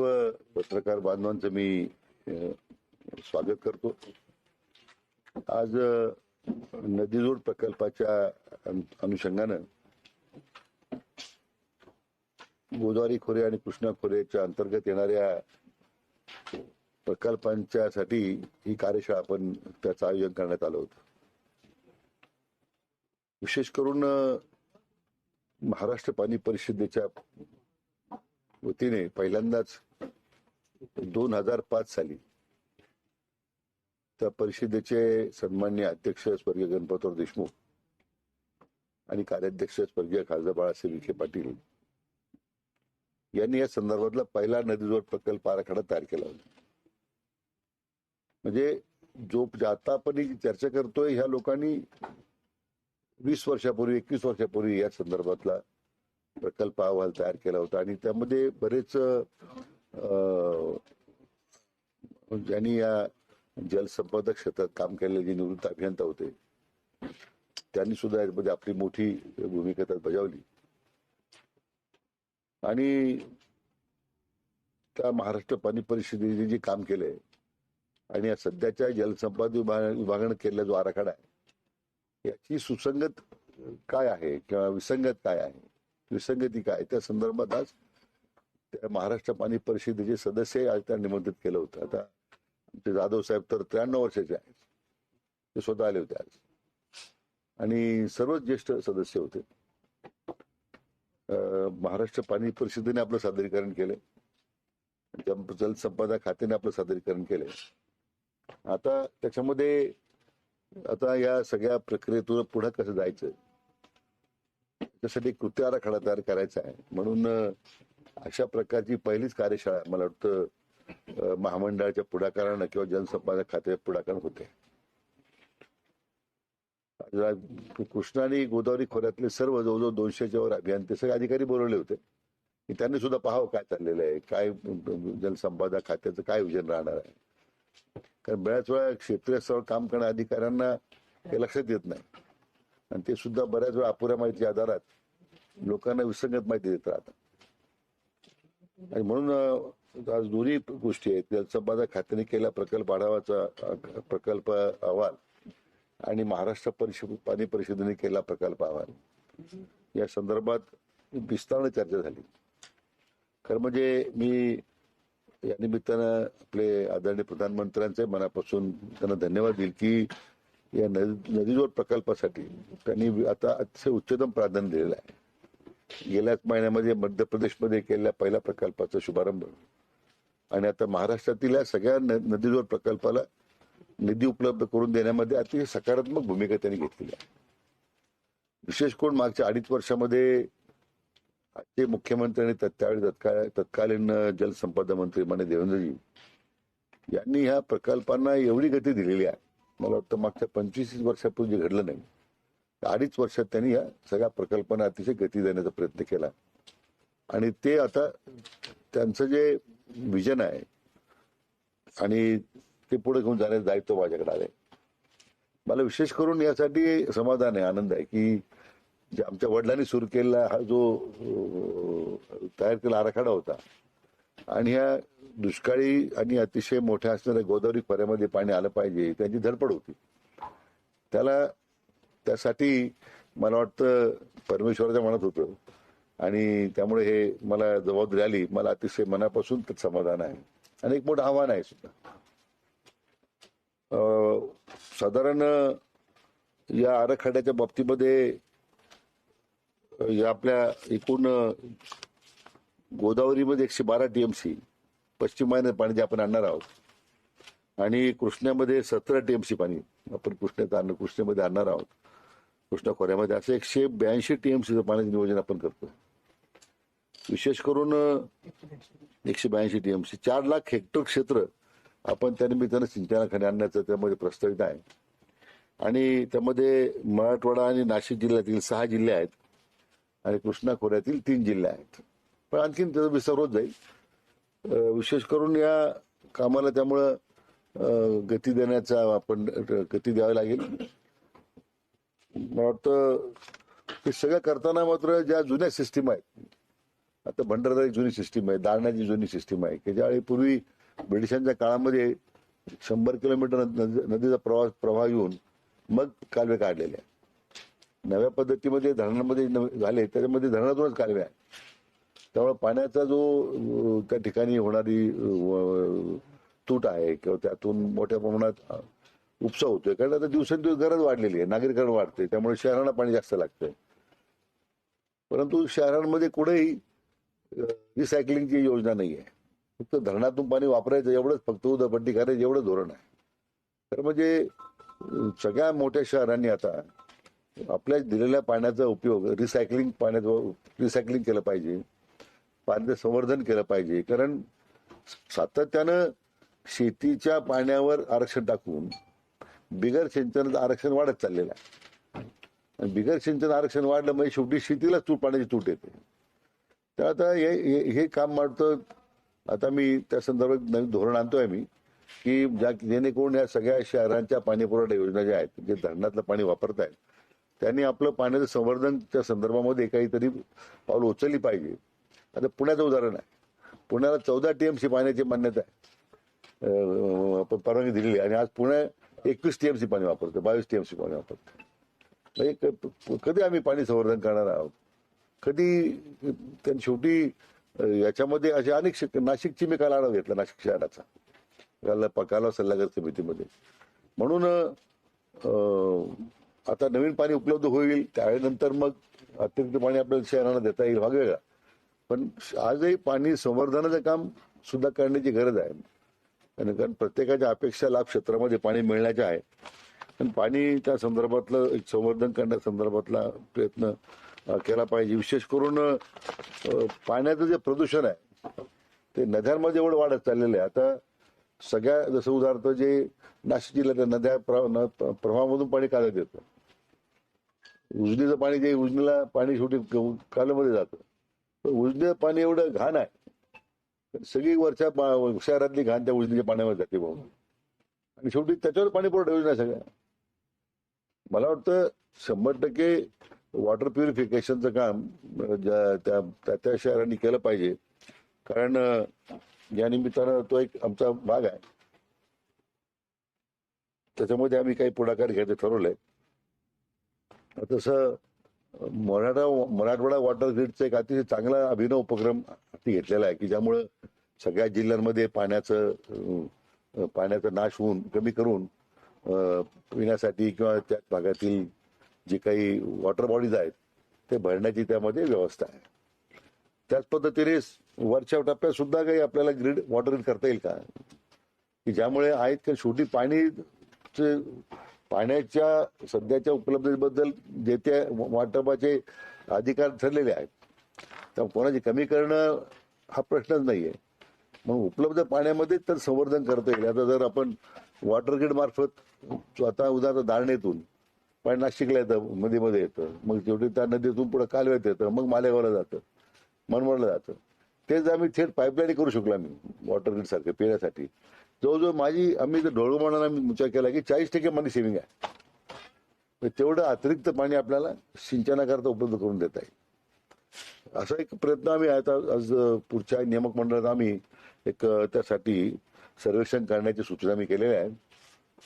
सर्व पत्रकार बांधवांचं मी स्वागत करतो। आज नदीजोड प्रकल्पाच्या अनुषंगानं गोदावरी खोरे आणि कृष्णा खोरेच्या अंतर्गत येणाऱ्या प्रकल्पांच्यासाठी ही कार्यशाळा आपण त्याचं आयोजन करण्यात आलं होतं। विशेष करून महाराष्ट्र पाणी परिषदेच्या वतीने पहिल्यांदाच 2005 साली त्या परिषदेचे सन्माननीय अध्यक्ष स्वर्गीय गणपतराव देशमुख आणि कार्याध्यक्ष स्वर्गीय खासदार बाळासाहेब विखे पाटील यांनी या संदर्भातला पहिला नदीजोड प्रकल्प आराखडा तयार केला होता। म्हणजे जो आता आपण चर्चा करतोय ह्या लोकांनी 20 वर्षापूर्वी 21 वर्षापूर्वी या संदर्भातला प्रकल्प अहवाल तयार केला होता आणि त्यामध्ये बरेच ज्यांनी या जलसंपदा क्षेत्रात काम केलेले जे निवृत्त अभियंता होते त्यांनी सुद्धा यामध्ये आपली मोठी भूमिका त्यात बजावली आणि त्या महाराष्ट्र पाणी परिषदेने जे काम केलंय आणि या सध्याच्या जलसंपदा विभागाने केलेला जो आराखडा आहे याची सुसंगत काय आहे किंवा विसंगत काय आहे, विसंगती काय, त्या संदर्भात आज त्या महाराष्ट्र पाणी परिषदेचे सदस्य आज त्या निमंत्रित केलं होतं। आता आमचे जाधव साहेब तर 93 वर्षाचे आहेत, ते स्वतः आले होते आज आणि सर्वच ज्येष्ठ सदस्य होते। महाराष्ट्र पाणी परिषदेने आपलं सादरीकरण केलंय, जलसंपदा खात्याने आपलं सादरीकरण केलंय। आता त्याच्यामध्ये आता या सगळ्या प्रक्रियेतून पुढे कसं जायचं त्यासाठी कृती आराखडा तयार करायचा आहे, म्हणून अशा प्रकारची पहिलीच कार्यशाळा मला वाटतं महामंडळाच्या पुढाकारानं किंवा जलसंपदा खात्याच्या पुढाकारानं होते। कृष्णा आणि गोदावरी खोऱ्यातले सर्व जवळजवळ 200च्या वर अभियंते सगळे अधिकारी बोलवले होते की त्यांनी सुद्धा पाहावं काय चाललेलं आहे, काय जलसंपदा खात्याचं काय विजन राहणार आहे। कारण बऱ्याच वेळा क्षेत्रीय स्तरावर काम करणाऱ्या अधिकाऱ्यांना हे लक्षात येत नाही आणि ते सुद्धा बऱ्याच वेळा अपुऱ्या माहितीच्या आधारात लोकांना विसंगत माहिती देत राहतात आणि म्हणून आज दोन्ही गोष्टी आहेत, जलसंपदा खात्याने केला प्रकल्प आढावाचा प्रकल्प अहवाल आणि महाराष्ट्र पाणी परिषदेने केला प्रकल्प अहवाल, या संदर्भात विस्ताराने चर्चा झाली। खरं म्हणजे मी या निमित्तानं आपले आदरणीय प्रधानमंत्र्यांचे मनापासून त्यांना धन्यवाद देईल की या नदीजोड प्रकल्पासाठी त्यांनी आता अतिशय उच्चतम प्राधान्य दिलेलं आहे। गेल्याच महिन्यामध्ये मध्य प्रदेशमध्ये केलेल्या पहिल्या प्रकल्पाचा शुभारंभ आणि आता महाराष्ट्रातील या सगळ्या नदीजोड प्रकल्पाला निधी उपलब्ध करून देण्यामध्ये अतिशय सकारात्मक भूमिका त्यांनी घेतलेली आहे। विशेष करून मागच्या 2.5 वर्षामध्ये आजचे मुख्यमंत्री आणि त्यावेळी तत्कालीन जलसंपदा मंत्री माननीय देवेंद्रजी यांनी ह्या प्रकल्पांना एवढी गती दिलेली आहे, मला वाटतं मागच्या 25 वर्षापूर्वी जे घडलं नाही 2.5 वर्षात त्यांनी या सगळ्या प्रकल्पांना अतिशय गती देण्याचा प्रयत्न केला आणि ते आता त्यांचं जे विजन आहे आणि ते पुढे घेऊन जाण्याचं दायित्व माझ्याकडे आलंय। मला विशेष करून यासाठी समाधान आहे, आनंद आहे की जे आमच्या वडिलांनी सुरू केलेला हा जो तयार केलेला आराखडा होता आणि ह्या दुष्काळी आणि अतिशय मोठ्या असणाऱ्या गोदावरी खोऱ्यामध्ये पाणी आलं पाहिजे त्यांची धडपड होती, त्यासाठी मला वाटतं परमेश्वराच्या मनात होतं आणि त्यामुळे हे मला जबाबदारी आली, मला अतिशय मनापासून समाधान आहे आणि एक मोठं आव्हान आहे सुद्धा। साधारण या आराखड्याच्या बाबतीमध्ये या आपल्या एकूण गोदावरीमध्ये 112 TMC पश्चिम वाहिनी पाणी जे आपण आणणार आहोत आणि कृष्ण्यामध्ये 17 TMC पाणी आपण कृष्णेमध्ये आणणार आहोत, कृष्णा खोऱ्यामध्ये असं 182 TMC पाण्याचं नियोजन आपण करतो। विशेष करून 182 TMC 4 लाख हेक्टर क्षेत्र आपण त्यानिमित्तानं सिंचनाखाली आणण्याचं त्यामध्ये प्रस्तावित आहे आणि त्यामध्ये मराठवाडा आणि नाशिक जिल्ह्यातील 6 जिल्हे आहेत आणि कृष्णा खोऱ्यातील 3 जिल्हे आहेत, पण आणखीन त्याचा विस्तार होत जाईल। विशेष करून या कामाला त्यामुळं गती द्यावी लागेल। मला वाटतं हे सगळं करताना मात्र ज्या जुन्या सिस्टीम आहेत आता भंडारदरा एक जुनी सिस्टीम आहे, दारणाची जुनी सिस्टीम आहे की ज्यावेळी पूर्वी ब्रिटिशांच्या काळामध्ये 100 किलोमीटर नदीचा प्रवाह येऊन मग कालवे काढलेले आहे. नव्या पद्धतीमध्ये धरणांमध्ये झाले, त्याच्यामध्ये धरणातूनच कालवे आहे. त्यामुळे पाण्याचा जो त्या ठिकाणी होणारी तूट आहे किंवा त्यातून मोठ्या प्रमाणात उपसा होतोय, कारण आता दिवसेंदिवस गरज वाढलेली आहे, नागरिकरण वाढते, त्यामुळे शहरांना पाणी जास्त लागतंय. परंतु शहरांमध्ये कुठेही रिसायकलिंगची योजना नाही आहे. फक्त धरणातून पाणी वापरायचं एवढंच, फक्त उधळपट्टी करायची एवढं धोरण आहे. तर म्हणजे सगळ्या मोठ्या शहरांनी आता आपल्या दिलेल्या पाण्याचा उपयोग रिसायकलिंग केलं पाहिजे, पाण्याचं संवर्धन केलं पाहिजे. कारण सातत्यानं शेतीच्या पाण्यावर आरक्षण टाकून बिगर सिंचनाचं आरक्षण वाढत चाललेलं आहे. आणि बिगर सिंचन आरक्षण वाढलं म्हणजे शेवटी शेतीलाच पाण्याची तूट येते. तर आता हे काम वाटतं. आता मी त्या संदर्भात नवीन धोरण आणतोय मी की जेणेकरून या सगळ्या शहरांच्या पाणी पुरवठा योजना ज्या आहेत, जे धरणातलं पाणी वापरत आहेत, त्यांनी आपलं पाण्याचं संवर्धनच्या संदर्भामध्ये काहीतरी पाऊल उचलली पाहिजे. आता पुण्याचं उदाहरण आहे. पुण्याला 14 TMC पाण्याची मान्यता आहे, परवानगी दिलेली आहे, आणि आज पुणे 21 TMC पाणी वापरतं, 22 TMC पाणी वापरतं. कधी आम्ही पाणी संवर्धन करणार आहोत? कधी? त्यांनी शेवटी याच्यामध्ये असे अनेक नाशिकची मी काल आढावा घेतला, नाशिक शहराचा कालवा सल्लागार समितीमध्ये. म्हणून आता नवीन पाणी उपलब्ध होईल, त्यावेळेनंतर मग अतिरिक्त पाणी आपल्याला शहरांना देता येईल, भाग वेगळा. पण आजही पाणी संवर्धनाचं काम सुद्धा करण्याची गरज आहे. कारण प्रत्येकाच्या अपेक्षा लाभ क्षेत्रामध्ये पाणी मिळण्याच्या आहे. पण पाणी त्या संदर्भातलं एक संवर्धन करण्या संदर्भातला प्रयत्न केला पाहिजे. विशेष करून पाण्याचं जे प्रदूषण आहे ते नद्यांमध्ये एवढं वाढत चाललेलं आहे. आता सगळ्या, जसं उदाहरणार्थ जे नाशिक जिल्ह्यात नद्या प्रवाहामधून पाणी कालव्यात येतं. उजनीचं पाणी, जे उजनीला पाणी शेवटी कालव्यामध्ये जातं, उजनीचं पाणी एवढं घाण आहे, सगळी वरच्या शहरातली घाण त्या उजनीच्या पाण्यामध्ये जाते भाऊ. आणि शेवटी त्याच्यावर पाणी पुरवठा योजना सगळ्या. मला वाटतं 100% वॉटर प्युरिफिकेशनचं काम त्या शहरांनी केलं पाहिजे. कारण या निमित्तानं तो एक आमचा भाग आहे, त्याच्यामध्ये आम्ही काही पुढाकार घ्यायचं ठरवलंय. तसं मराठवाडा वॉटर ग्रीडचा एक अतिशय चांगला अभिनव उपक्रम हाती घेतलेला आहे की ज्यामुळं सगळ्या जिल्ह्यांमध्ये पाण्याचा नाश होऊन कमी करून पिण्यासाठी किंवा त्या भागातील जे काही वॉटर बॉडीज आहेत ते भरण्याची त्यामध्ये व्यवस्था आहे. त्याच पद्धतीने वरच्या टप्प्यात सुद्धा काही आपल्याला वॉटर ग्रीड करता येईल का, की ज्यामुळे आहेत का शेवटी पाण्याच्या सध्याच्या उपलब्धतेबद्दल जे त्या वाटपाचे अधिकार ठरलेले आहेत, तर कोणाची कमी करणं हा प्रश्नच नाहीये. मग उपलब्ध पाण्यामध्ये तर संवर्धन करता येईल. आता जर आपण वॉटर ग्रीड मार्फत आता उदाहरण दारणेतून पाणी नाशिकला येतं, मध्ये येतं, मग शेवटी त्या नदीतून पुढे कालव्यात येतं, मग मालेगावला जातं, मनमाडला जातं. तेच आम्ही थेट पाईपलाईन करू शकलो आम्ही वॉटर ग्रीड सारखे पिण्यासाठी. जवळजवळ आम्ही जर ढोळगमानाला विचार केला की 40% मनी सेव्हिंग आहे. तेवढं अतिरिक्त पाणी आपल्याला सिंचनाकरता उपलब्ध करून देता येईल. असा एक प्रयत्न आम्ही आज पुढच्या नियामक मंडळात आम्ही एक त्यासाठी सर्वेक्षण करण्याची सूचना मी केलेल्या आहे.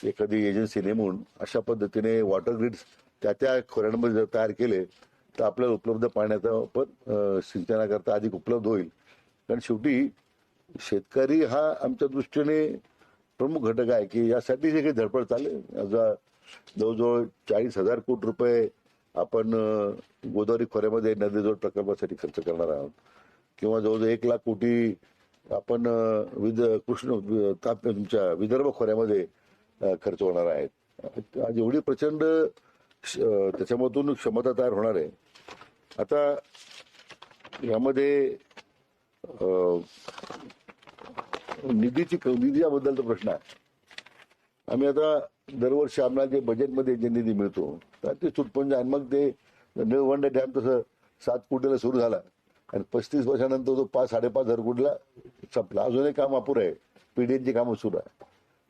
एखादी एजन्सी नेमून अशा पद्धतीने वॉटर ग्रीड्स त्या खोऱ्यांमध्ये जर तयार केले तर आपल्याला उपलब्ध पाण्याचा पण सिंचनाकरता अधिक उपलब्ध होईल. कारण शेवटी शेतकरी हा आमच्या दृष्टीने प्रमुख घटक आहे की यासाठी जे काही धडपड चालले, जवळजवळ 40,000 कोटी रुपये आपण गोदावरी खोऱ्यामध्ये नदीजोड प्रकल्पासाठी खर्च करणार आहोत, किंवा जवळजवळ 1 लाख कोटी आपण तुमच्या विदर्भ खोऱ्यामध्ये खर्च होणार आहेत. आज एवढी प्रचंड त्याच्यामधून क्षमता तयार होणार आहे. आता यामध्ये निधीबद्दलचा प्रश्न आहे. आम्ही आता दरवर्षी आम्हाला जे बजेटमध्ये जे निधी मिळतो तर ते सुटपुंज आहे. मग ते निळवंडे डॅम तसं 7 कोटीला सुरू झाला आणि 35 वर्षानंतर तो 5-5.5 कोटीला संपला. अजूनही काम अपुरं आहे. पीडीएनची कामं सुरू आहे.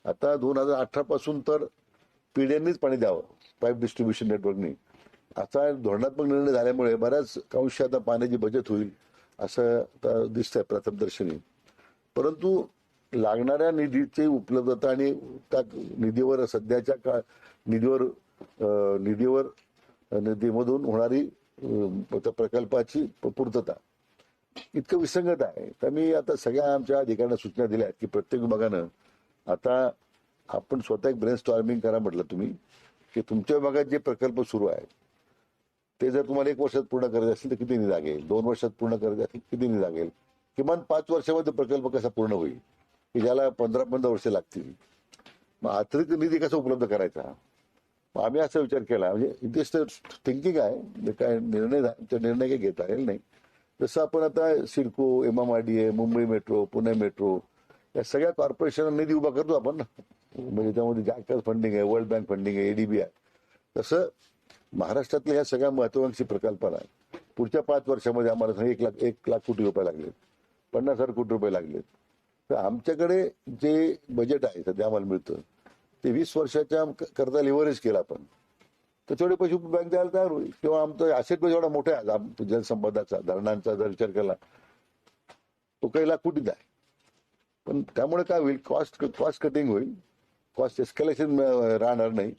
आता 2018 पासून तर पीडीएननीच पाणी द्यावं, पाईप डिस्ट्रीब्युशन नेटवर्कनी, असा धोरणात्मक निर्णय झाल्यामुळे बऱ्याच अंशी आता पाण्याची बचत होईल असं आता दिसतंय प्रथमदर्शनी. परंतु लागणाऱ्या निधीची उपलब्धता आणि त्या निधीवर सध्याच्या निधीमधून होणारी त्या प्रकल्पाची पूर्तता इतकं विसंगत आहे. तर मी आता सगळ्या आमच्या अधिकाऱ्यांना सूचना दिल्या आहेत की प्रत्येक विभागानं आता आपण स्वतः एक ब्रेन स्टॉर्मिंग करा म्हटलं तुम्ही, की तुमच्या विभागात जे प्रकल्प सुरू आहेत ते जर तुम्हाला 1 वर्षात पूर्ण करायचे असेल तर किती निधी लागेल, 2 वर्षात पूर्ण करायचे असेल किती निधी लागेल, किमान 5 वर्षामध्ये प्रकल्प कसा पूर्ण होईल की ज्याला 15-15 वर्ष लागतील. मग अतिरिक्त निधी कसा उपलब्ध करायचा. मग आम्ही असा विचार केला, म्हणजे इथेच थिंकिंग आहे, काय निर्णय काही घेता येईल नाही. जसं आपण आता CIDCO, MMRDA, Mumbai metro, Pune metro या सगळ्या कॉर्पोरेशन निधी उभा करतो आपण ना, म्हणजे त्यामध्ये जॅक्टस फंडिंग आहे, वर्ल्ड बँक फंडिंग आहे, ADB आहे. तसं महाराष्ट्रातल्या ह्या सगळ्या महत्वाकांक्षी प्रकल्पाला पुढच्या 5 वर्षामध्ये आम्हाला 1 लाख कोटी रुपये लागलेत, 50,000 कोटी रुपये लागलेत. तर आमच्याकडे जे बजेट आहे सध्या आम्हाला मिळतं ते 20 वर्षाच्या करता लिव्हरेज केला आपण तर तेवढे पैसे बँक द्यायला तयार होईल. किंवा आमचं ॲसेट बेस एवढा मोठा आहे जलसंपदाचा, धरणांचा जर विचार केला तो काही लाख कोटीचा आहे. पण त्यामुळे काय होईल, कॉस्ट कटिंग होईल, कॉस्ट एस्केलेशन राहणार नाही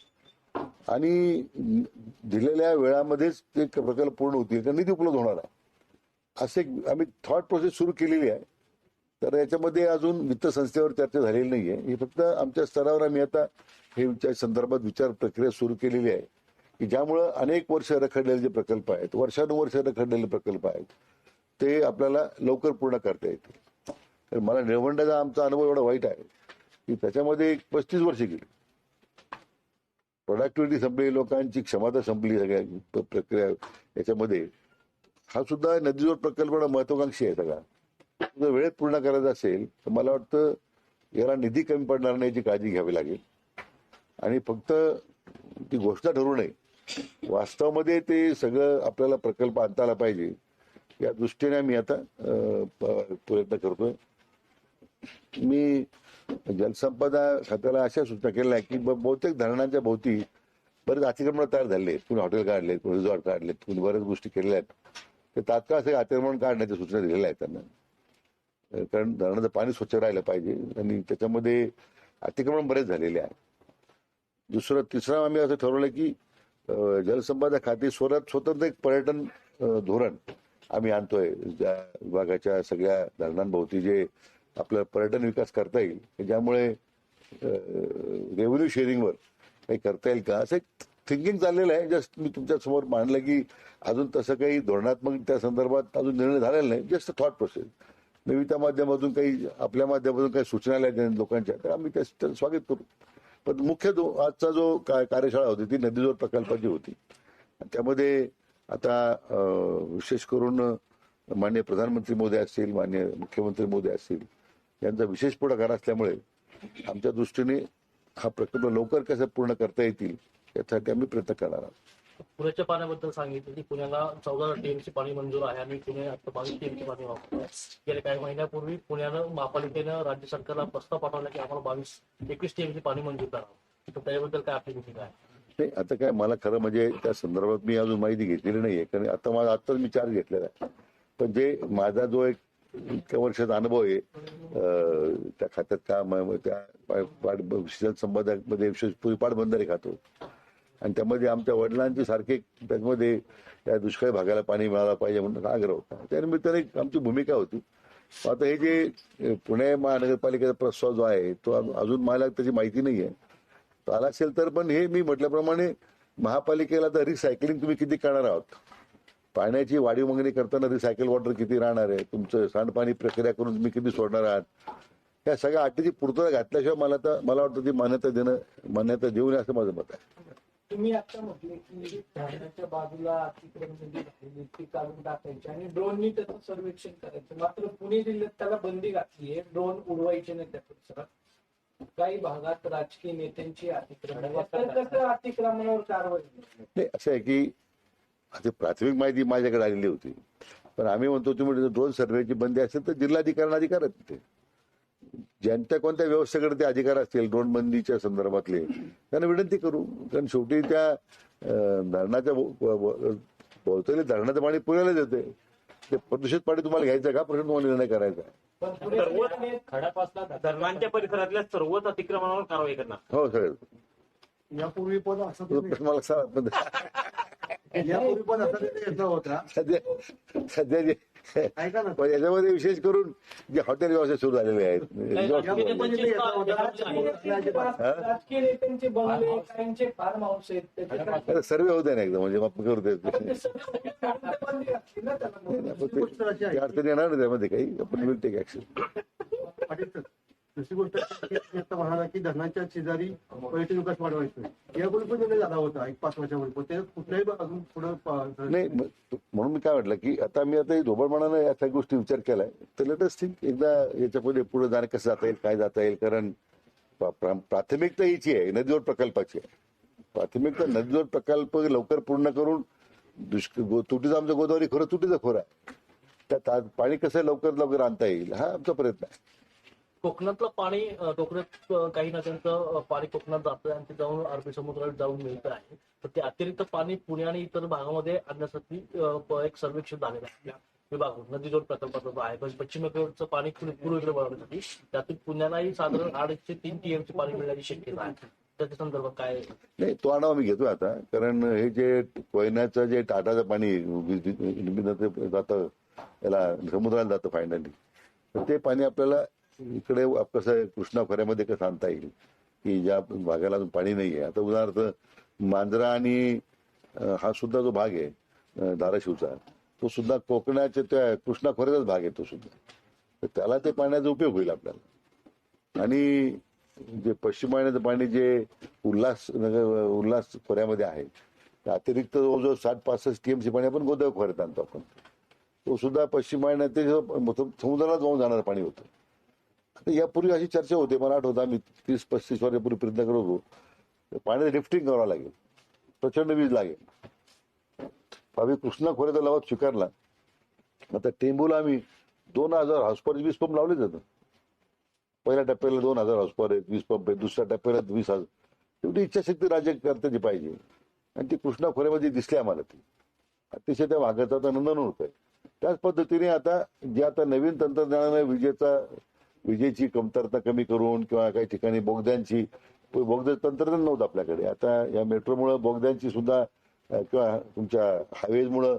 आणि दिलेल्या वेळामध्येच ते प्रकल्प पूर्ण होतील तर निधी उपलब्ध होणार आहे. असे आम्ही थॉट प्रोसेस सुरू केलेली आहे. तर याच्यामध्ये अजून वित्त संस्थेवर चर्चा झालेली नाहीये. हे फक्त आमच्या स्तरावर आम्ही आता हे संदर्भात विचार प्रक्रिया सुरू केलेली आहे की ज्यामुळं अनेक वर्ष रखडलेले जे प्रकल्प आहेत, वर्षानुवर्ष रखडलेले प्रकल्प आहेत ते आपल्याला लवकर पूर्ण करता येतील. तर मला निळवंड्याचा आमचा अनुभव एवढा वाईट आहे की त्याच्यामध्ये 35 वर्ष गेली, प्रोडक्टिव्हिटी संपली, लोकांची क्षमता संपली सगळ्या प्रक्रिया याच्यामध्ये. हा सुद्धा नदीजोड प्रकल्प एवढा महत्वाकांक्षी आहे सगळा. जर वेळेत पूर्ण करायचं असेल तर मला वाटतं याला निधी कमी पडणार नाही याची काळजी घ्यावी लागेल आणि फक्त ती घोषणा ठरू नये, वास्तवामध्ये ते सगळं आपल्याला प्रकल्प आणता आला पाहिजे या दृष्टीने आम्ही आता प्रयत्न करतोय. मी जलसंपदा खात्याला अशा सूचना केल्या की बहुतेक धरणांच्या भोवती बरेच अतिक्रमण तयार झाले आहेत, कुणी हॉटेल काढलेत, कुणी रिसॉर्ट काढलेत, कुणी बऱ्याच गोष्टी केलेल्या आहेत. ते तात्काळ असे अतिक्रमण काढण्याच्या सूचना दिलेल्या आहेत त्यांना, कारण धरणाचं पाणी स्वच्छ राहिलं पाहिजे आणि त्याच्यामध्ये अतिक्रमण बरेच झालेले आहे. तिसरं आम्ही असं ठरवलं की जलसंपदा खाते स्वतंत्र एक पर्यटन धोरण आम्ही आणतोय, ज्या विभागाच्या सगळ्या धरणांभोवती जे आपलं पर्यटन विकास करता येईल, ज्यामुळे रेव्हेन्यू शेअरिंगवर काही करता येईल का असं एक थिंकिंग चाललेलं आहे. जस्ट मी तुमच्या समोर मांडलं की अजून तसं काही धोरणात्मक त्या संदर्भात अजून निर्णय झालेला नाही, जस्ट थॉट प्रोसेस. नवीच्या माध्यमातून काही आपल्या माध्यमातून काही सूचना आल्या लोकांच्या तर आम्ही त्याचं स्वागत करू. पण मुख्य आजचा जो कार्यशाळा होती ती नदीजोड प्रकल्पाची होती. त्यामध्ये आता विशेष करून माननीय प्रधानमंत्री मोदी असतील, माननीय मुख्यमंत्री मोदी असतील यांचा विशेष पुढाकार असल्यामुळे आमच्या दृष्टीने हा प्रकल्प लवकर कसा पूर्ण करता येतील यासाठी आम्ही प्रयत्न करणार आहोत. पुण्याच्या पाण्याबद्दल सांगितलं की पुण्याला 14 TMC पाणी मंजूर आहे आणि पुणे आता 22 TMC पाणी वापरतोय. गेल्या काही महिन्यापूर्वी पुण्यानं महापालिकेनं राज्य सरकारला प्रस्ताव पाठवला की आम्हाला 21 TMC पाणी मंजूर करावं. तर त्याबद्दल काय आपली भूमिका आहे? नाही, आता काय मला खरं म्हणजे त्या संदर्भात मी अजून माहिती घेतलेली नाहीये, कारण आताच मी चार्ज घेतलेला आहे. पण जे माझा जो एक इतक्या वर्षाचा अनुभव आहे त्या खात्यात काम, त्या संबंधामध्ये विशेष पाटबंधारे खातो आणि त्यामध्ये आमच्या वडिलांची सारखे त्यामध्ये त्या दुष्काळी भागाला पाणी मिळालं पाहिजे म्हणून आग्रह होता. त्यानिमित्ताने आमची भूमिका होती. आता हे जे पुणे महानगरपालिकेचा प्रस्ताव जो आहे तो अजून मला त्याची माहिती नाही आहे, आला असेल तर. पण हे मी म्हटल्याप्रमाणे महापालिकेला तर रिसायकलिंग तुम्ही किती करणार आहात, पाण्याची वाढीव मागणी करताना रिसायकल वॉटर किती राहणार आहे, तुमचं सांडपाणी प्रक्रिया करून तुम्ही किती सोडणार आहात, या सगळ्या अटीची पूर्तता घातल्याशिवाय मला वाटतं ती मान्यता देऊ नये असं माझं मत आहे. तुम्ही आता म्हटले की धरणाच्या बाजूला अतिक्रमण काढून टाकायचे आणि ड्रोननी त्याचं सर्वेक्षण करायचं, मात्र पुणे जिल्ह्यात त्याला बंदी घातली आहे, ड्रोन उडवायचे नाही त्या परिसरात. काही भागात राजकीय नेत्यांची अतिक्रमणावर कारवाई नाही. असं आहे की आता प्राथमिक माहिती माझ्याकडे आलेली होती, पण आम्ही म्हणतो तुम्ही ड्रोन सर्वेची बंदी असेल तर जिल्हाधिकाऱ्यांना अधिकार आहेत, ते ज्यांच्या कोणत्या व्यवस्थेकडे ते अधिकार असतील ड्रोन बंदीच्या संदर्भातले त्यांना विनंती करू. कारण शेवटी त्या धरणाच्या भोवताली धरणाचं पाणी पुण्याला येते, ते प्रदूषित पाणी तुम्हाला घ्यायचं का प्रश्न तुम्हाला निर्णय करायचा आहे. पण पुणे जिल्ह्याने खडकवासला धरणांच्या परिसरातल्या सर्वच अतिक्रमणावर कारवाई करणार. हो सगळं यापूर्वी पण असं तो प्रश्न मला सांगा. यापूर्वी पण असा निर्णय होता. सध्या जे ऐका ना, पण याच्यामध्ये विशेष करून जे हॉटेल व्यवसाय सुरू झालेले आहेत राजकीय पण चिंता राजकीय नेत्यांचे बंगले काहींचे फार्म हाऊस आहेत त्याचे सर्वे होते ना एकदम म्हणजे मग करू देत ते सगळं बंदी असते ना त्याला. गोष्ट अशी आहे. अडचणी येणार नाही त्यामध्ये काही आपण will take action. Patil sir, दुसरी गोष्ट अशी की आता म्हणाला की धरणांच्या शेजारी पर्यटन विकास वाढवायचं. यापूर्वी पण निर्णय झाला होता 1-5 वर्षापूर्वी, पण ते कुठल्याही अजून पुढे नाही म्हणून मी काय म्हटलं की आता मी आता ढोबळमानानं या सगळ्या गोष्टी विचार केलाय तर लेटेस्ट थिंक एकदा याच्या पुढे जाणं कसं जाता येईल काय जाता येईल. कारण प्राथमिकता हीची आहे नदीजोड प्रकल्पाची आहे. प्राथमिकता नदीजोड प्रकल्प लवकर पूर्ण करून तुटीचं आमचं गोदावरी खोरं तुटीचं खोरं आहे त्यात पाणी कसं लवकर आणता येईल हा आमचा प्रयत्न आहे. कोकणातलं पाणी कोकणात काही नद्यांचं पाणी कोकणात जातं आणि ते जाऊन अरबी समुद्रात जाऊन मिळतं आहे. तर ते अतिरिक्त पाणी पुणे आणि इतर भागामध्ये आणण्यासाठी एक सर्वेक्षण झालेलं आहे आपल्या विभागातून नदीजोड प्रकल्पाचं जो आहे पश्चिमेकडचं पाणी पूर्वेकडे वळवण्यासाठी त्यातून पुण्यालाही साधारण 2.5 ते 3 TMC पाणी मिळण्याची शक्यता आहे. त्याच्या संदर्भात काय नाही तो आढावा मी घेतोय आता कारण हे जे कोयनाचं जे टाटाचं पाणी जातं याला समुद्राला जातं फायनली तर ते पाणी आपल्याला इकडे कसं कृष्णा खोऱ्यामध्ये कसं आणता येईल की ज्या भागाला अजून पाणी नाहीये. आता उदाहरणार्थ मांजरा आणि हा सुद्धा जो भाग आहे धाराशिवचा तो सुद्धा कोकणाच्या त्या कृष्णा खोऱ्याचाच भाग आहे तो सुद्धा. तर त्याला ते पाण्याचा उपयोग होईल आपल्याला. आणि जे पश्चिम वाहिन्याचं पाणी जे उल्हास खोऱ्यामध्ये आहे अतिरिक्त जवळजवळ 60-65 TMC पाणी आपण गोदावरी खोऱ्यात आणतो आपण. तो सुद्धा पश्चिम वाहिन्यात ते समुद्राला जाऊन जाणारं पाणी होतं. आता यापूर्वी अशी चर्चा होते मला आठवतं आम्ही 30-35 वर्षापूर्वी प्रयत्न करत होतो पाण्याचं लिफ्टिंग करावं लागेल प्रचंड वीज लागेल. आम्ही कृष्णा खोऱ्याचा लवाद स्वीकारला. आता टेंबूला आम्ही 2000 हॉर्सपॉवर वीज पंप लावले जातं. पहिल्या टप्प्याला 2000 हॉर्सपॉवर आहेत वीज पंप आहेत दुसऱ्या टप्प्याला 20,000. एवढी इच्छाशक्ती राज्यकर्त्याची पाहिजे आणि ती कृष्णा खोऱ्यामध्ये दिसली आम्हाला. ती अतिशय त्या भागाचा आता नंदन होत आहे. त्याच पद्धतीने आता जे आता नवीन तंत्रज्ञानाने विजेची कमतरता कमी करून किंवा काही ठिकाणी बोगद्याचं तंत्रज्ञान नव्हतं आपल्याकडे. आता या मेट्रोमुळे बोगद्यांची सुद्धा किंवा तुमच्या हायवेजमुळं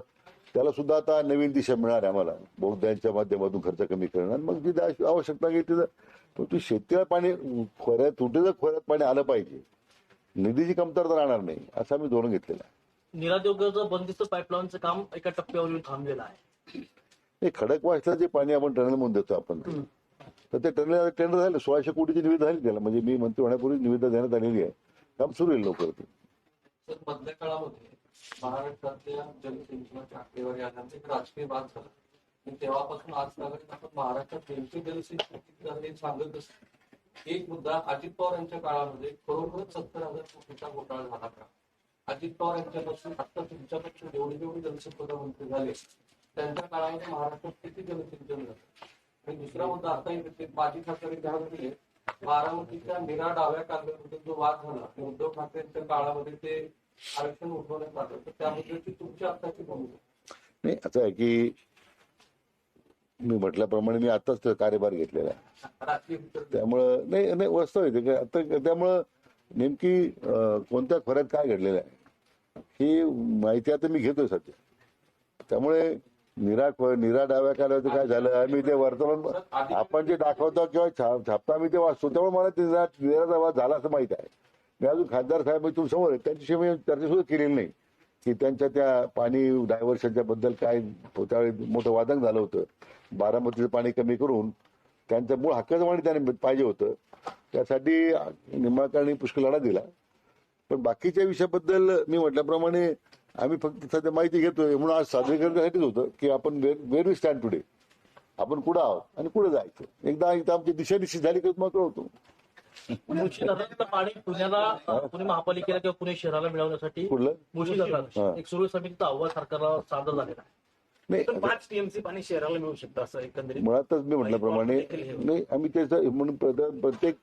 त्याला सुद्धा आता नवीन दिशा मिळणार आहे आम्हाला बोगद्यांच्या माध्यमातून खर्च कमी करणं. मग जी आवश्यकता आहे तिथं शेतीला पाणी तुटीचं खोऱ्यात पाणी आलं पाहिजे निधीची कमतरता राहणार नाही असं आम्ही धोरण घेतलेलं आहे. निराद्योगाचं बंदिस्त पाईपलाईनचं काम एका टप्प्यावर थांबलेलं आहे. खडकवासला जे पाणी आपण टनेल म्हणून देतो आपण तर ते टनेल टेंडर झालं 1600 कोटीची निविदा झाली त्याला म्हणजे मी मंत्री होण्यापूर्वी निविदा देण्यात आलेली आहे. काम सुरू होईल लवकर. ते मधल्या काळामध्ये महाराष्ट्रातल्या जलसिंचनाच्या आकडेवारी आल्यानंतर एक राजकीय वाद झाला आणि तेव्हापासून आजपर्यंत आपण महाराष्ट्रात नेमकी जलसिंचन सांगत असतो. एक मुद्दा अजित पवार यांच्या काळामध्ये खरोखरच 70,000 कोटीचा घोटाळा झाला का? अजित पवार यांच्यापासून आता तुमच्यापेक्षा जेवढी जलसंपदा मंत्री झाले त्यांच्या काळामध्ये महाराष्ट्रात किती जलसिंचन झालं? आणि दुसरा मुद्दा असाही माजी खासदार ध्यान दिले बारामतीच्या मीरा डाव्या कालव्याबद्दल जो वाद झाला उद्धव ठाकरेंच्या काळामध्ये ते आरक्षण उठवण्यात आलं तर त्याबद्दलची तुमची आत्ताची भूमिका? नाही असं आहे की मी म्हटल्याप्रमाणे मी आताच कार्यभार घेतलेला आहे त्यामुळं नाही वास्तव आता त्यामुळं नेमकी कोणत्या खोऱ्यात काय घडलेलं आहे ही माहिती आता मी घेतोय सध्या. त्यामुळे निरा डाव्या कालावधी काय झालं आम्ही ते वर्तमान आपण जे दाखवतो किंवा छापता आम्ही ते वाचतो त्यामुळे मला ते निराचा वाद झाला असं माहित आहे. मी अजून खासदार साहेब तुम समोर त्यांच्याशी मी चर्चा सुद्धा केलेली नाही की त्यांच्या त्या पाणी डायव्हर्शनच्या बद्दल काय त्यावेळी मोठं वादन झालं होतं. बारामतीचं पाणी कमी करून त्यांचं मूळ हक्काचं पाणी त्याने पाहिजे होतं त्यासाठी निंबाळकरांनी पुष्कळ लढा दिला. पण बाकीच्या विषयाबद्दल मी म्हटल्याप्रमाणे आम्ही फक्त सध्या माहिती घेतोय म्हणून आज सादरीकरणासाठीच होतं की आपण वेर वी स्टँड टुडे आपण कुठं आहोत आणि कुठं जायचं एकदा आमची दिशा निश्चित झाली की मग होतो. मुळशी धरणाचं पाणी पुणे महापालिकेला किंवा पुणे शहराला मिळवण्यासाठी कुठलं मुळशी धरण एक सुरू समितीचा अहवाल सरकारला सादर झालेला आहे. नाही 5 TMC पाणी शहराला मिळू शकतं असं एकंदरीत मुळातच मी म्हटल्याप्रमाणे नाही आम्ही त्याचं म्हणून प्रत्येक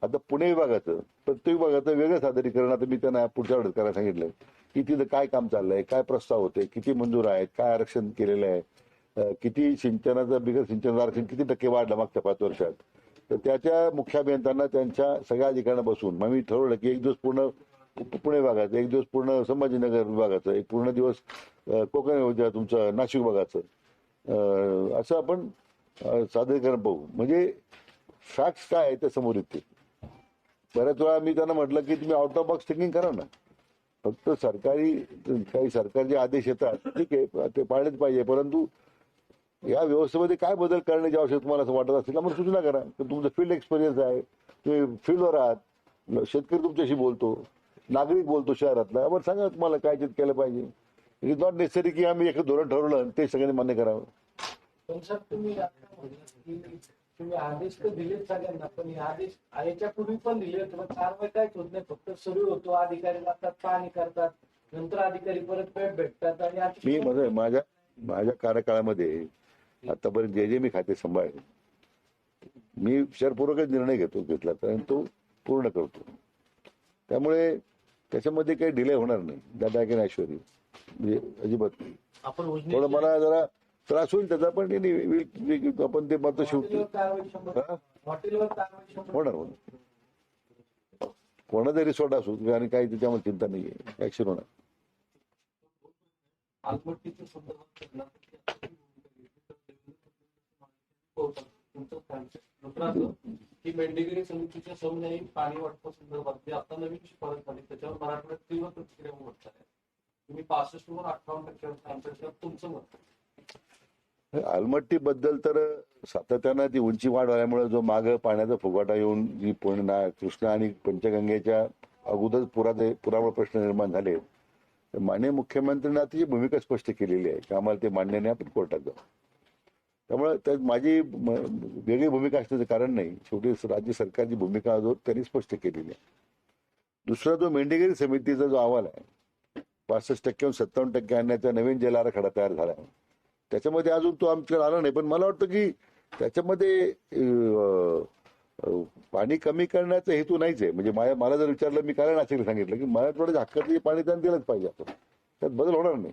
आता पुणे विभागाचं प्रत्येक विभागाचं वेगळं सादरीकरण आता मी त्यांना पुढच्या वेळेस करायला सांगितलंय की तिथं काय काम चाललंय काय प्रस्ताव होते किती मंजूर आहेत काय आरक्षण केलेलं आहे किती सिंचनाचं बिगर सिंचनाचं आरक्षण किती टक्के वाढलं मागच्या 5 वर्षात, तर त्याच्या मुख्य अभियंत्यांना त्यांच्या सगळ्या अधिकाऱ्यांना बसून मग मी ठरवलं की एक दिवस पूर्ण पुणे विभागाचं, एक दिवस पूर्ण संभाजीनगर विभागाचं, एक पूर्ण दिवस कोकण तुमचं नाशिक विभागाचं, असं आपण सादरीकरण पाहू. म्हणजे फॅक्ट्स काय आहे ते समोर येते. बऱ्याच वेळा मी त्यांना म्हटलं की तुम्ही आउट ऑफ बॉक्स थिंकिंग करा ना. फक्त काही सरकारचे आदेश येतात, ठीक आहे, ते पाळलेच पाहिजे, परंतु या व्यवस्थेमध्ये काय बदल करण्याची आवश्यकता तुम्हाला असं वाटत असेल तर मग सूचना करा. तर तुमचं फील्ड एक्सपिरियन्स आहे, तुम्ही फील्डवर आहात, शेतकरी तुमच्याशी बोलतो, नागरिक बोलतो शहरातला, मग सांगा तुम्हाला काय केलं पाहिजे. इट इज नॉट नेसेसरी की आम्ही एक धोरण ठरवलं आणि ते सगळ्यांनी मान्य करावं. पण सर तुम्ही आता म्हटलं की तुम्ही आदेश तर दिलेत सगळ्यांना, पण हे आदेश याच्या पूर्वी पण दिले होते, पण कारवाई काहीच होत नाही. फक्त सुरू होतो, अधिकारी लागतात, पाहणी करतात, नंतर अधिकारी परत पेट भेटतात आणि मी माझ्या कार्यकाळामध्ये आतापर्यंत जे मी खाते सांभाळले, मी विचारपूर्वकच निर्णय घेतला तर तो पूर्ण करतो. त्यामुळे त्याच्यामध्ये काही डिले होणार नाही. That I can assure you. म्हणजे अजिबात नाही. आपण थोडं योजने मला जरा त्रास होईल त्याचा, पण आपण ते मात्र शेवटी हॉटेलवर कारवाई होणार. कोणाचा रिसॉर्ट असू आणि काही त्याच्यामध्ये चिंता नाहीये, ऍक्शन होणार. आलमट्टीच्या संदर्भात दुसरं की मेंढेगिरी समितीच्या समन्वयी पाणी वाटपा संदर्भात जे आता नवीन शिफारस झाली त्याच्यावर मराठवाड्यात तीव्र प्रतिक्रिया उमटत आहे. तुम्ही 65 वर 58% सांगता, तुमचं मत? आलमट्टी बद्दल तर सातत्यानं ती उंची वाढ झाल्यामुळे जो माग पाण्याचा फुगाटा येऊन जी कृष्णा आणि पंचगंगेच्या अगोदर पुरामुळे प्रश्न निर्माण झाले, तर माननीय मुख्यमंत्र्यांनी त्याची भूमिका स्पष्ट केलेली आहे की आम्हाला ते मान्य नाही, आपण कोर्टात जाऊ. त्यामुळे त्यात माझी वेगळी भूमिका असण्याचं कारण नाही. शेवटी राज्य सरकारची भूमिका जो त्यांनी स्पष्ट केलेली आहे. दुसरा जो मेंढेगिरी समितीचा जो अहवाल आहे, 65% 57% आणण्याचा नवीन जल आराखडा तयार झाला आहे, त्याच्यामध्ये अजून तो आमच्याकडे आला नाही. पण मला वाटतं की त्याच्यामध्ये पाणी कमी करण्याचा हेतू नाहीच आहे. म्हणजे मला जर विचारलं, मी काय नाशिकला सांगितलं की मराठवाड्याच्या हक्काचं पाणी त्यांना दिलंच पाहिजे. आपण त्यात बदल होणार नाही.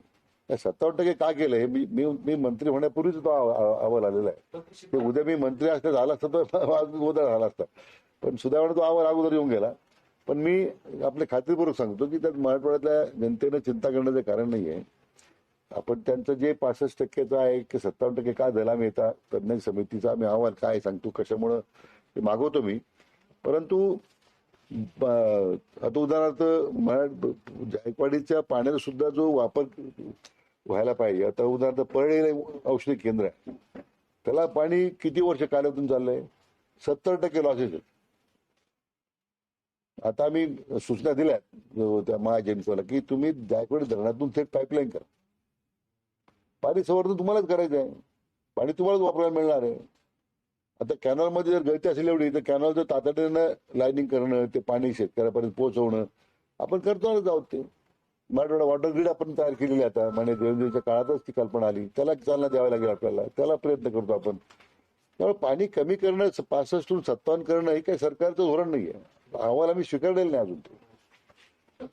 57% का केलं हे मी मंत्री होण्यापूर्वीच तो अहवाल आलेला आहे. ते उद्या मी मंत्री असता झाला असता तर गोंधळ झाला असता, पण सुदैवाने तो अहवाल अगोदर येऊन गेला. पण मी आपल्या खात्रीपूर्वक सांगतो की त्यात मराठवाड्यातल्या जनतेनं चिंता करण्याचं कारण नाही आहे. आपण त्यांचं जे 65%चं आहे की 57% का झाला, मी येता तज्ञ समितीचा आम्ही अहवाल काय सांगतो, कशामुळं ते मागवतो मी. परंतु आता उदाहरणार्थ जायकवाडीच्या पाण्याचा सुद्धा जो वापर व्हायला पाहिजे, आता उदाहरणार्थ परळी औषधी केंद्र आहे, त्याला पाणी किती वर्ष कालावधीतून चाललंय, 70% लॉसेस आहेत. आता आम्ही सूचना दिल्या त्या महाजनकोला की तुम्ही जायकवाडी धरणातून थेट पाईपलाईन करा. पाणी संवर्धन तुम्हालाच करायचं आहे, पाणी तुम्हालाच वापरायला मिळणार आहे. आता कॅनॉलमध्ये जर गळती असेल एवढी, तर कॅनॉलचं तातडीनं लाईनिंग करणं, ते पाणी शेतकऱ्यापर्यंत पोहोचवणं आपण करतोच आहोत. ते मराठवाडा वॉटर ग्रीड आपण तयार केलेली आता, म्हणजे देवेंद्रच्या काळातच ती कल्पना आली, त्याला चालना द्यावा लागेल आपल्याला, त्याला प्रयत्न करतो आपण. त्यामुळे पाणी कमी करणं, 65 57 करणं हे काही सरकारचं धोरण नाही आहे. अहवाल आम्ही स्वीकारलेलं नाही अजून.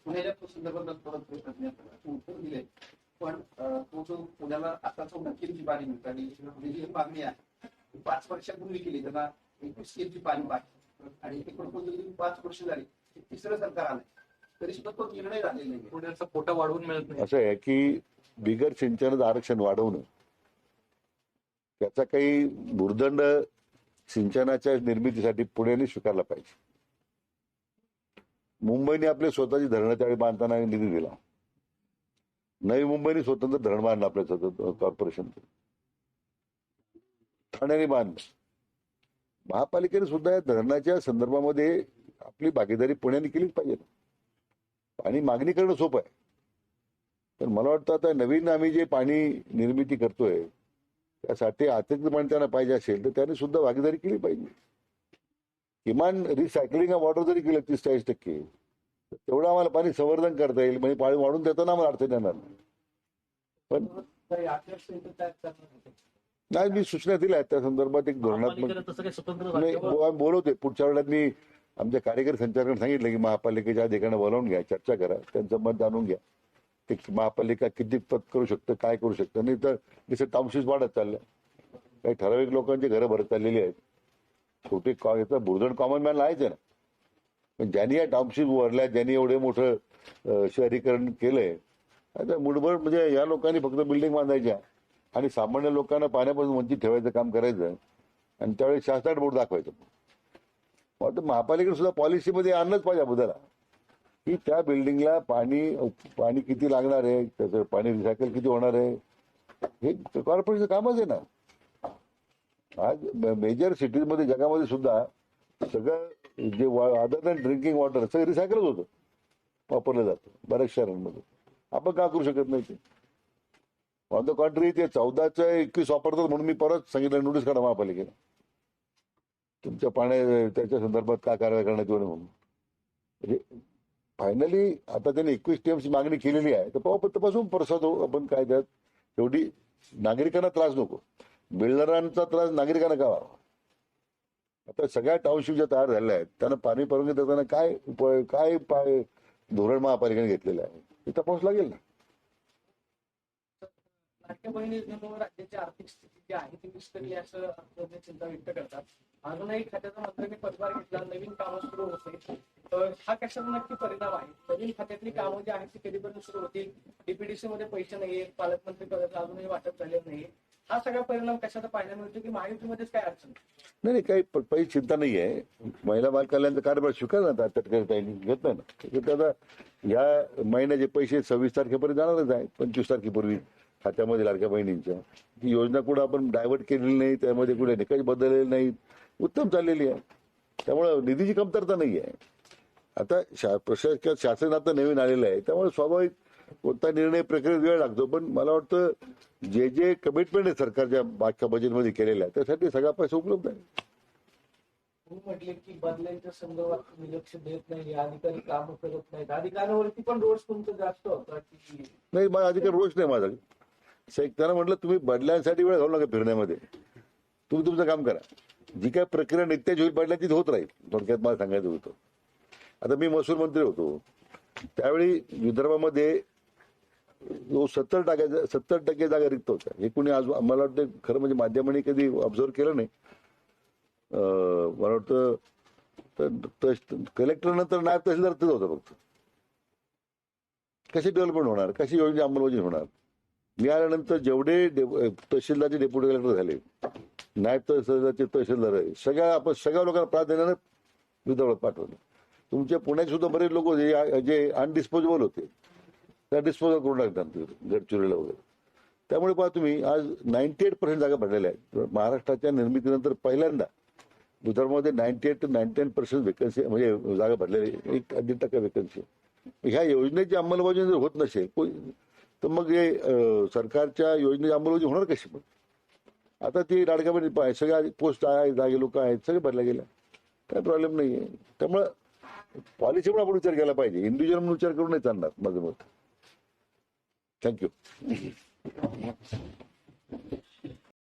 पुण्याच्या संदर्भात उत्तर दिले, पण तो जो पुण्याला आताच नक्कीची पाणी मिळते जी मागणी आहे 5 वर्षापूर्वी केली, त्यांना 21 केजी पाणी पाहिजे आणि ते प्रपोजल 5 वर्ष झाली, तिसरं सरकार आलंय तरी सुद्धा तो निर्णय झालेला नाही. पुण्याचा कोटा वाढवून मिळत नाही. असं आहे की बिगर सिंचनाचं आरक्षण वाढवणं, त्याचा काही भुर्दंड सिंचनाच्या निर्मितीसाठी पुण्याने स्वीकारला पाहिजे. मुंबईने आपले स्वतःची धरणं त्यावेळी बांधताना निधी दिला. नवी मुंबईने स्वतंत्र धरण बांधलं आपल्या स्वतंत्र कॉर्पोरेशनचं, ठाण्याने बांधलं. महापालिकेने सुद्धा या धरणाच्या संदर्भामध्ये आपली भागीदारी पुण्याने केलीच पाहिजे. पाणी मागणी करणं सोपं आहे, पण मला वाटतं आता नवीन आम्ही जे पाणी निर्मिती करतोय त्यासाठी अतिरिक्त पाणी त्यांना पाहिजे असेल तर त्याने सुद्धा भागीदारी केली पाहिजे. किमान रिसायकलिंग ऑफ वॉटर जरी केलं 30-40%, तेवढं आम्हाला पाणी संवर्धन करता येईल. म्हणजे पाणी वाढून देताना आम्हाला अडचण येणार नाही. पण नाही, मी सूचना दिल्या त्या संदर्भात एक धोरणात्मक महापालिकेला तसं काही स्वतंत्र नाही, राज्य- आम्ही बोलवते. पुढच्या वेळेला मी आमच्या कार्यकारी संचालकांना सांगितलं की महापालिकेच्या अधिकाऱ्यांना बोलावून घ्या, चर्चा करा, त्यांचं मत जाणून घ्या. एक महापालिका किती पत करू शकतं, काय करू शकतं. नाही तर जसं टाउनशिप वाढत चालल्या, काही ठराविक लोकांची घरं भरत चाललेली आहेत. छोटे याचं बुरदण कॉमन मॅन आहेच आहे ना, पण ज्यांनी या टाउनशिप भरल्या, ज्यांनी एवढे मोठं शहरीकरण केलंय, आता मुठभर म्हणजे या लोकांनी फक्त बिल्डिंग बांधायच्या आणि सामान्य लोकांना पाण्यापासून वंचित ठेवायचं काम करायचं आणि त्यावेळी शासनात बोर्ड दाखवायचं. आता महापालिकेने सुद्धा पॉलिसीमध्ये आणलंच पाहिजे बदला की त्या बिल्डिंगला पाणी किती लागणार आहे, त्याचं पाणी रिसायकल किती होणार आहे, हे कॉर्पोरेशनचं कामच आहे ना. आज मेजर सिटीजमध्ये जगामध्ये सुद्धा सगळं जे अदर दॅन ड्रिंकिंग वॉटर सगळं रिसायकलच होतं, वापरलं जातं बऱ्याच शहरांमध्ये. आपण का करू शकत नाही ते? ऑन द कॉन्ट्री ते 14/21 वापरतात म्हणून मी परत सांगितलं नोटीस काढा महापालिकेला, तुमच्या त्याच्या संदर्भात काय कारवाई करण्यात येऊ नये म्हणून. म्हणजे फायनली आता त्यांनी 21 TMC मागणी केलेली आहे, तर तपासून परसाद हो आपण काय त्यात. एवढी नागरिकांना त्रास नको, बिल्डरांचा त्रास नागरिकांना का व्हावा. आता सगळ्या टाउनशिप ज्या तयार झाल्या आहेत त्यांना पाणी परवानगी देताना काय धोरण महापालिकेने घेतलेलं आहे ते तपास लागेल ना. लाडक्या बहीण योजनेमुळे राज्याची आर्थिक स्थिती जी आहे ती विस्कटली असं अर्थतज्ञ चिंता व्यक्त करतात. अजूनही खात्याचा मंत्र्यांनी पदभार घेतला, नवीन कामं सुरू होते, हा कशाचा नक्की परिणाम आहे? नवीन खात्यातली कामं जी आहेत ती कधीपर्यंत सुरू होतील? डीपीडीसी मध्ये पैसे नाहीये, पालकमंत्री पदाचं अजूनही वाटप झालेलं नाही. हा सगळा परिणाम कशाचा पाहायला मिळतो की महायुतीमध्येच काय अडचण? नाही काही काही चिंता नाही आहे. महिला बाल कल्याणचा कार्यभार स्वीकारला तटकरे घेत नाही ना. आता या महिन्याचे पैसे 26 तारखेपर्यंत जाणारच आहे, 25 तारखेपूर्वी खात्यामध्ये लाडक्या बहिणींच्या. ती योजना कुठं आपण डायव्हर्ट केलेली नाही, त्यामध्ये कुठे निकष बदललेले नाहीत, उत्तम चाललेली आहे. त्यामुळं निधीची कमतरता नाही आहे. आता प्रशासनात शासन आता नवीन आलेलं आहे, त्यामुळे स्वाभाविक कोणता निर्णय प्रक्रियेत वेळ लागतो. पण मला वाटतं जे कमिटमेंट आहे सरकारच्या मागच्या बजेटमध्ये केलेलं आहे त्यासाठी सगळा पैसा उपलब्ध आहे. तुम्ही म्हटले की बदल्यांच्या संदर्भात तुम्ही लक्ष देत नाही, अधिकारी कामं करत नाहीत, अधिकाऱ्यांवरती पण रोष तुमचं जास्त होता की नाही? माझा अधिकार रोष नाही माझा. त्यांना म्हटलं तुम्ही बदल्यांसाठी वेळ घालू नका फिरण्यामध्ये, तुम्ही तुमचं काम करा. जी काय प्रक्रिया नित्याची होईल बदलांची होत राहील. थोडक्यात मला सांगायचं होतं. आता मी महसूल मंत्री होतो त्यावेळी विदर्भामध्ये 70% जागा रिक्त होत्या. हे कुणी आज मला वाटतं खरं म्हणजे माध्यमांनी कधी ऑब्झर्व केलं नाही. मला वाटतं कलेक्टर नंतर नायब तहसीलदार तेच होतं फक्त. कशी डेव्हलपमेंट होणार, कशी योजना अंमलबजावणी होणार? मी आल्यानंतर जेवढे तहसीलदारचे डेप्युटी कलेक्टर झाले, नायब तहसीलदारचे तहसीलदार आहे, सगळ्या लोकांना प्राधान्यानं विदर्भात पाठवलं. तुमच्या पुण्याचे सुद्धा बरेच लोक जे अनडिस्पोजेबल होते त्या डिस्पोजल करून टाकतात गडचिरोलीला वगैरे. त्यामुळे पहा तुम्ही आज 98% जागा भरलेल्या आहेत. महाराष्ट्राच्या निर्मितीनंतर पहिल्यांदा विदर्भामध्ये 98 to 99% वेकन्सी म्हणजे जागा भरलेली, 1-1.5% वेकन्सी. ह्या योजनेची अंमलबजावणी जर होत नसेल तर मग हे सरकारच्या योजनेची अंमलबजावणी होणार कशी? मग आता ती लाडक्या बहिणी सगळ्या पोस्ट आहे, जागे लोक आहेत, सगळे भरल्या गेल्या, काय प्रॉब्लेम नाही आहे. त्यामुळं पॉलिसी पण आपण विचार केला पाहिजे, इंडिव्हिज्युअल म्हणून विचार करून नाही चालणार माझं मत. थँक्यू.